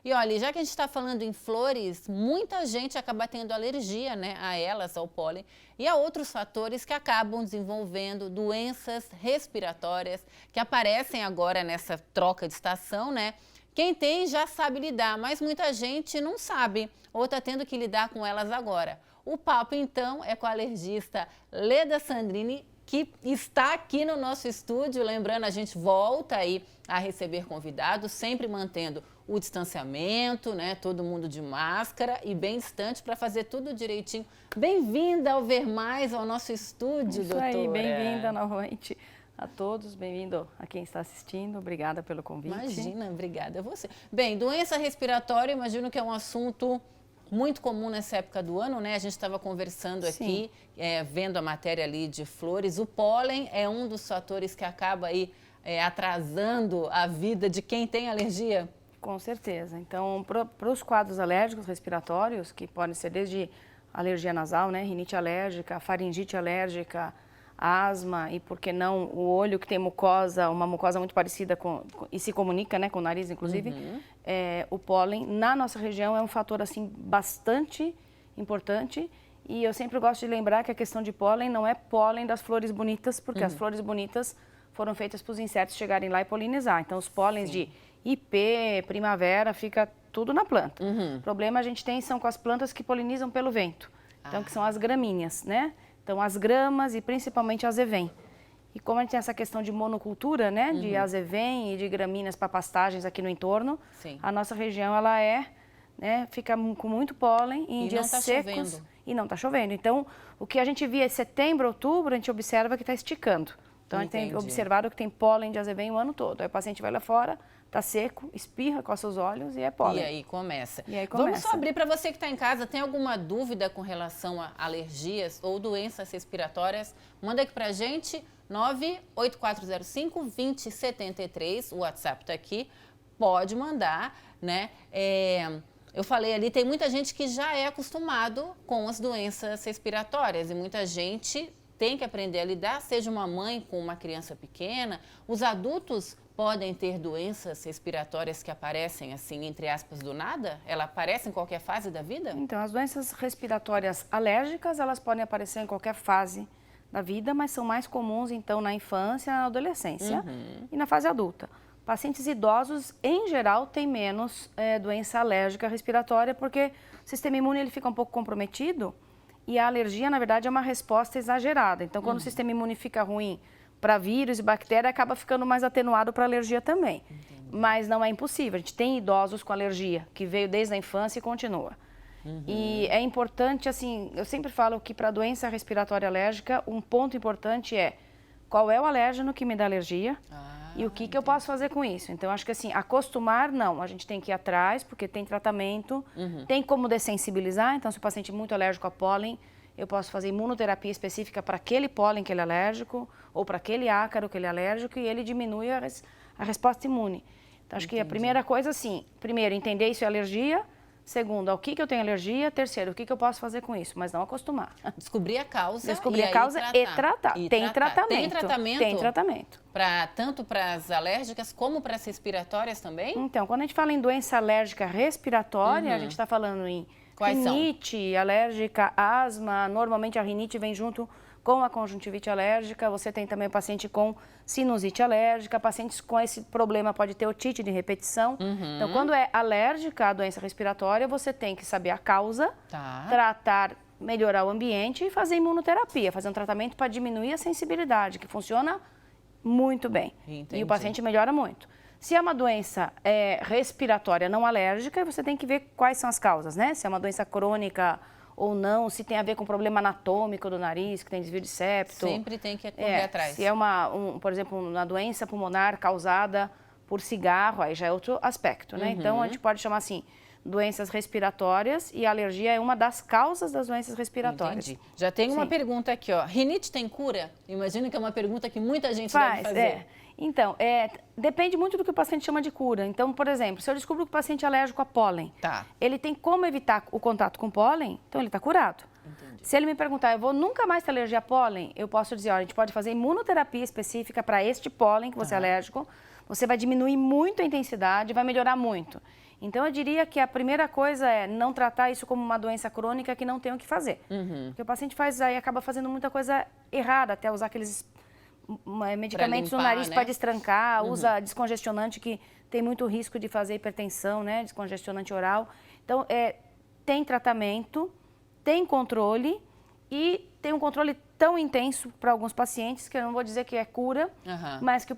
E olha, já que a gente está falando em flores, muita gente acaba tendo alergia, né, a elas, ao pólen, e a outros fatores que acabam desenvolvendo doenças respiratórias que aparecem agora nessa troca de estação, né? Quem tem já sabe lidar, mas muita gente não sabe ou está tendo que lidar com elas agora. O papo, então, é com a alergista Leda Sandrini, que está aqui no nosso estúdio. Lembrando, a gente volta aí a receber convidados, sempre mantendo o distanciamento, né? Todo mundo de máscara e bem distante para fazer tudo direitinho. Bem-vinda ao Ver Mais, ao nosso estúdio, doutora. Isso aí, bem-vinda novamente a todos, bem-vindo a quem está assistindo, obrigada pelo convite. Imagina, obrigada a você. Bem, doença respiratória, imagino que é um assunto muito comum nessa época do ano, né? A gente estava conversando aqui, vendo a matéria ali de flores. O pólen é um dos fatores que acaba aí atrasando a vida de quem tem alergia? Com certeza. Então, para os quadros alérgicos respiratórios, que podem ser desde alergia nasal, né? Rinite alérgica, faringite alérgica, asma e, por que não, o olho que tem mucosa, uma mucosa muito parecida e se comunica, né, com o nariz, inclusive, o pólen, na nossa região, é um fator, assim, bastante importante. E eu sempre gosto de lembrar que a questão de pólen não é pólen das flores bonitas, porque as flores bonitas foram feitas para os insetos chegarem lá e polinizar. Então, os pólens de ipê, primavera, fica tudo na planta. O problema a gente tem são com as plantas que polinizam pelo vento, então, que são as gramíneas, né? Então, as gramas e principalmente a azevém. E como a gente tem essa questão de monocultura, né, de azevém e de gramíneas para pastagens aqui no entorno, a nossa região, ela fica com muito pólen em dias secos e não está chovendo. Então, o que a gente via em setembro, outubro, a gente observa que está esticando. Então, a gente tem observado que tem pólen de azevém o ano todo. Aí o paciente vai lá fora, tá seco, espirra, coça os olhos e é pólen. E aí começa. Vamos só abrir para você que está em casa, tem alguma dúvida com relação a alergias ou doenças respiratórias? Manda aqui para a gente, 98405-2073, o WhatsApp está aqui, pode mandar, né? Eu falei ali, tem muita gente que já é acostumado com as doenças respiratórias e muita gente tem que aprender a lidar, seja uma mãe com uma criança pequena. Os adultos podem ter doenças respiratórias que aparecem, assim, entre aspas, do nada? Ela aparece em qualquer fase da vida? Então, as doenças respiratórias alérgicas, elas podem aparecer em qualquer fase da vida, mas são mais comuns, então, na infância, na adolescência e na fase adulta. Pacientes idosos, em geral, têm menos doença alérgica respiratória, porque o sistema imune ele fica um pouco comprometido e a alergia, na verdade, é uma resposta exagerada. Então, quando o sistema imune fica ruim para vírus e bactéria, acaba ficando mais atenuado para alergia também. Mas não é impossível. A gente tem idosos com alergia, que veio desde a infância e continua. E é importante, assim, eu sempre falo que para doença respiratória alérgica, um ponto importante é qual é o alérgeno que me dá alergia e o que eu posso fazer com isso. Então, acho que assim, acostumar, não. A gente tem que ir atrás, porque tem tratamento, tem como dessensibilizar. Então, se o paciente é muito alérgico a pólen, eu posso fazer imunoterapia específica para aquele pólen que ele é alérgico ou para aquele ácaro que ele é alérgico e ele diminui a resposta imune. Então, acho que a primeira coisa, assim, primeiro, entender isso é alergia. Segundo, ao que eu tenho alergia. Terceiro, o que eu posso fazer com isso, mas não acostumar. Descobrir a causa. Descobrir a causa e tratar. Tem tratamento. Tem tratamento? Tem tratamento. Tanto para as alérgicas como para as respiratórias também? Então, quando a gente fala em doença alérgica respiratória, a gente está falando em rinite alérgica, asma. Normalmente a rinite vem junto com a conjuntivite alérgica. Você tem também paciente com sinusite alérgica. Pacientes com esse problema pode ter otite de repetição. Então, quando é alérgica à doença respiratória, você tem que saber a causa, tratar, melhorar o ambiente e fazer imunoterapia, fazer um tratamento para diminuir a sensibilidade, que funciona muito bem. E o paciente melhora muito. Se é uma doença respiratória não alérgica, você tem que ver quais são as causas, né? Se é uma doença crônica ou não, se tem a ver com problema anatômico do nariz, que tem desvio de septo. Sempre tem que correr atrás. Se é por exemplo, uma doença pulmonar causada por cigarro, aí já é outro aspecto, né? Então, a gente pode chamar assim, doenças respiratórias e a alergia é uma das causas das doenças respiratórias. Entendi. Já tem uma pergunta aqui, ó. Rinite tem cura? Imagino que é uma pergunta que muita gente deve fazer. Então, depende muito do que o paciente chama de cura. Então, por exemplo, se eu descubro que o paciente é alérgico a pólen, ele tem como evitar o contato com pólen, então ele está curado. Entendi. Se ele me perguntar, eu vou nunca mais ter alergia a pólen, eu posso dizer, olha, a gente pode fazer imunoterapia específica para este pólen que você é alérgico, você vai diminuir muito a intensidade, vai melhorar muito. Então, eu diria que a primeira coisa é não tratar isso como uma doença crônica que não tem o que fazer. Porque o paciente acaba fazendo muita coisa errada, até usar aqueles medicamentos no nariz para destrancar, usa descongestionante que tem muito risco de fazer hipertensão, né? Descongestionante oral. Então, tem tratamento, tem controle e tem um controle tão intenso para alguns pacientes que eu não vou dizer que é cura, mas que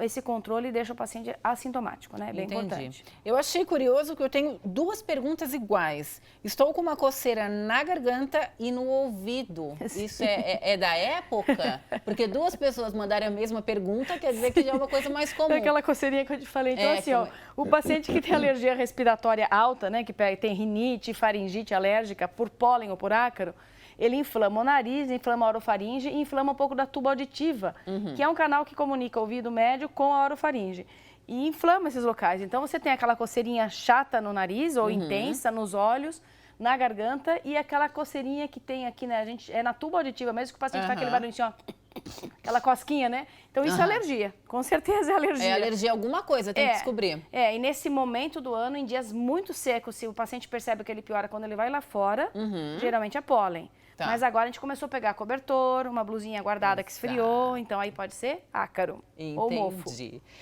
esse controle deixa o paciente assintomático, né? É bem importante. Eu achei curioso que eu tenho duas perguntas iguais. Estou com uma coceira na garganta e no ouvido. Isso é da época? Porque duas pessoas mandarem a mesma pergunta, quer dizer que já é uma coisa mais comum. É aquela coceirinha que eu te falei. Então, assim, ó, o paciente que tem alergia respiratória alta, né? Que tem rinite, faringite alérgica por pólen ou por ácaro, ele inflama o nariz, inflama a orofaringe e inflama um pouco da tuba auditiva, que é um canal que comunica o ouvido médio com a orofaringe. E inflama esses locais. Então, você tem aquela coceirinha chata no nariz ou intensa nos olhos, na garganta e aquela coceirinha que tem aqui, né? É na tuba auditiva mesmo que o paciente faz aquele barulho assim, ó. Aquela cosquinha, né? Então, isso é alergia. Com certeza é alergia. É alergia a alguma coisa, tem que descobrir. E nesse momento do ano, em dias muito secos, se o paciente percebe que ele piora quando ele vai lá fora, geralmente é pólen. Mas agora a gente começou a pegar cobertor, uma blusinha guardada que esfriou, então aí pode ser ácaro ou mofo.